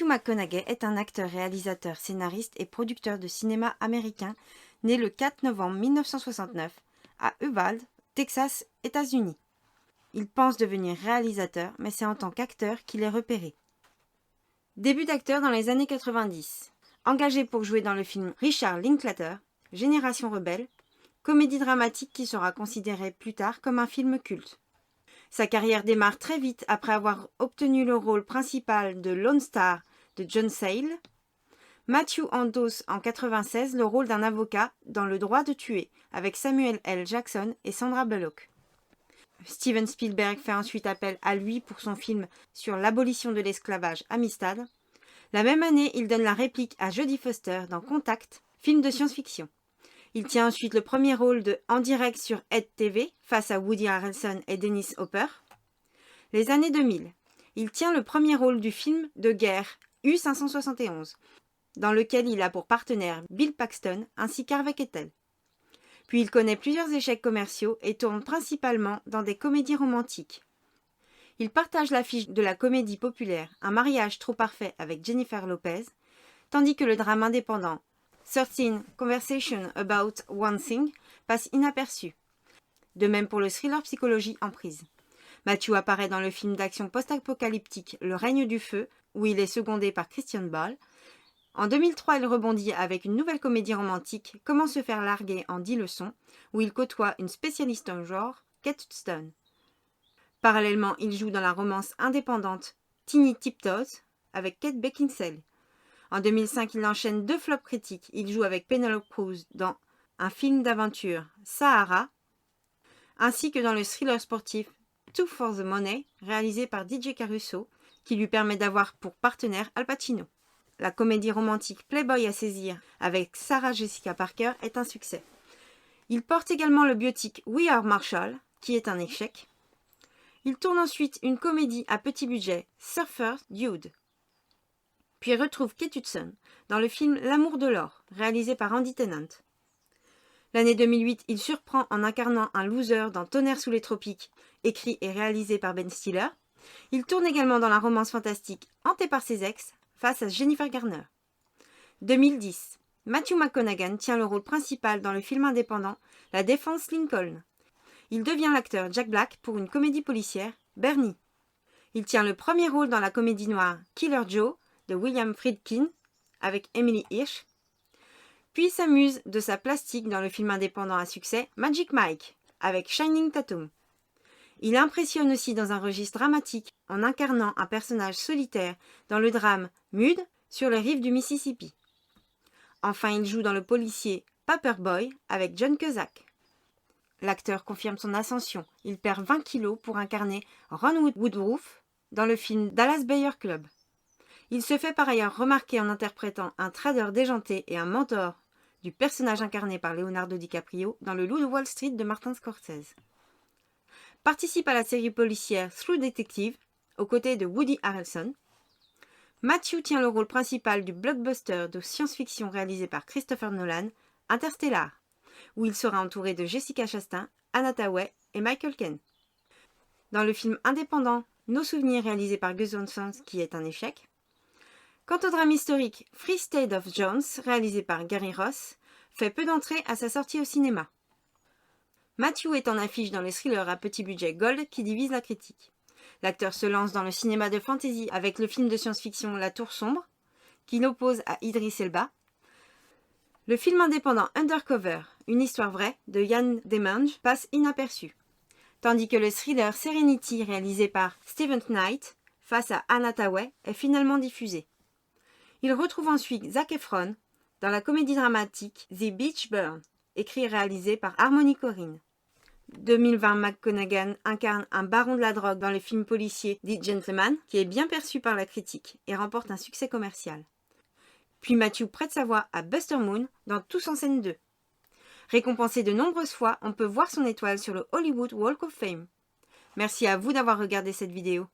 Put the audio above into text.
Matthew McConaughey est un acteur, réalisateur, scénariste et producteur de cinéma américain, né le 4 novembre 1969 à Uvalde, Texas, États-Unis. Il pense devenir réalisateur, mais c'est en tant qu'acteur qu'il est repéré. Début d'acteur dans les années 90. Engagé pour jouer dans le film Richard Linklater, Génération Rebelle, comédie dramatique qui sera considérée plus tard comme un film culte. Sa carrière démarre très vite après avoir obtenu le rôle principal de Lone Star de John Sayles. Matthew endosse en 1996 le rôle d'un avocat dans Le droit de tuer avec Samuel L. Jackson et Sandra Bullock. Steven Spielberg fait ensuite appel à lui pour son film sur l'abolition de l'esclavage Amistad. La même année, il donne la réplique à Jodie Foster dans Contact, film de science-fiction. Il tient ensuite le premier rôle en direct sur Ed TV face à Woody Harrelson et Dennis Hopper. Les années 2000. Il tient le premier rôle du film de guerre U-571, dans lequel il a pour partenaire Bill Paxton ainsi qu'Harvey Keitel. Puis il connaît plusieurs échecs commerciaux et tourne principalement dans des comédies romantiques. Il partage l'affiche de la comédie populaire Un mariage trop parfait avec Jennifer Lopez, tandis que le drame indépendant 13 Conversations About One Thing passe inaperçu. De même pour le thriller psychologie Emprise. Matthew apparaît dans le film d'action post-apocalyptique Le règne du feu, où il est secondé par Christian Bale. En 2003, il rebondit avec une nouvelle comédie romantique, Comment se faire larguer en 10 leçons, où il côtoie une spécialiste en genre, Kate Hudson. Parallèlement, il joue dans la romance indépendante Teeny Tiptoes avec Kate Beckinsale. En 2005, il enchaîne 2 flops critiques. Il joue avec Penelope Cruz dans un film d'aventure, Sahara, ainsi que dans le thriller sportif Two for the Money, réalisé par DJ Caruso, qui lui permet d'avoir pour partenaire Al Pacino. La comédie romantique Playboy à saisir avec Sarah Jessica Parker est un succès. Il porte également le biopic We Are Marshall, qui est un échec. Il tourne ensuite une comédie à petit budget, Surfer Dude. Puis retrouve Kate Hudson dans le film L'amour de l'or, réalisé par Andy Tennant. L'année 2008, il surprend en incarnant un loser dans Tonnerre sous les tropiques, écrit et réalisé par Ben Stiller. Il tourne également dans la romance fantastique Hanté par ses ex, face à Jennifer Garner. 2010. Matthew McConaughey tient le rôle principal dans le film indépendant La Défense Lincoln. Il devient l'acteur Jack Black pour une comédie policière, Bernie. Il tient le premier rôle dans la comédie noire Killer Joe de William Friedkin avec Emily Hirsch, puis s'amuse de sa plastique dans le film indépendant à succès Magic Mike avec Channing Tatum. Il impressionne aussi dans un registre dramatique en incarnant un personnage solitaire dans le drame Mude sur les rives du Mississippi. Enfin, il joue dans le policier Paperboy avec John Cusack. L'acteur confirme son ascension. Il perd 20 kilos pour incarner Ron Woodruff dans le film Dallas Buyers Club. Il se fait par ailleurs remarquer en interprétant un trader déjanté et un mentor du personnage incarné par Leonardo DiCaprio dans Le Loup de Wall Street de Martin Scorsese. Participe à la série policière True Detective aux côtés de Woody Harrelson. Matthew tient le rôle principal du blockbuster de science-fiction réalisé par Christopher Nolan, Interstellar, où il sera entouré de Jessica Chastain, Anna Thaouet et Michael Caine. Dans le film indépendant Nos souvenirs réalisé par Gus Van Sant, qui est un échec. Quant au drame historique Free State of Jones, réalisé par Gary Ross, fait peu d'entrées à sa sortie au cinéma. Matthew est en affiche dans les thrillers à petit budget Gold qui divisent la critique. L'acteur se lance dans le cinéma de fantasy avec le film de science-fiction La Tour Sombre, qui l'oppose à Idris Elba. Le film indépendant Undercover, une histoire vraie, de Yann Demange, passe inaperçu. Tandis que le thriller Serenity, réalisé par Stephen Knight, face à Anna Thaouet, est finalement diffusé. Il retrouve ensuite Zac Efron dans la comédie dramatique The Beach Burn, écrit et réalisé par Harmony Korine. 2020, McConaughey incarne un baron de la drogue dans le film policier The Gentleman, qui est bien perçu par la critique et remporte un succès commercial. Puis Matthew prête sa voix à Buster Moon dans Tous en scène 2. Récompensé de nombreuses fois, on peut voir son étoile sur le Hollywood Walk of Fame. Merci à vous d'avoir regardé cette vidéo.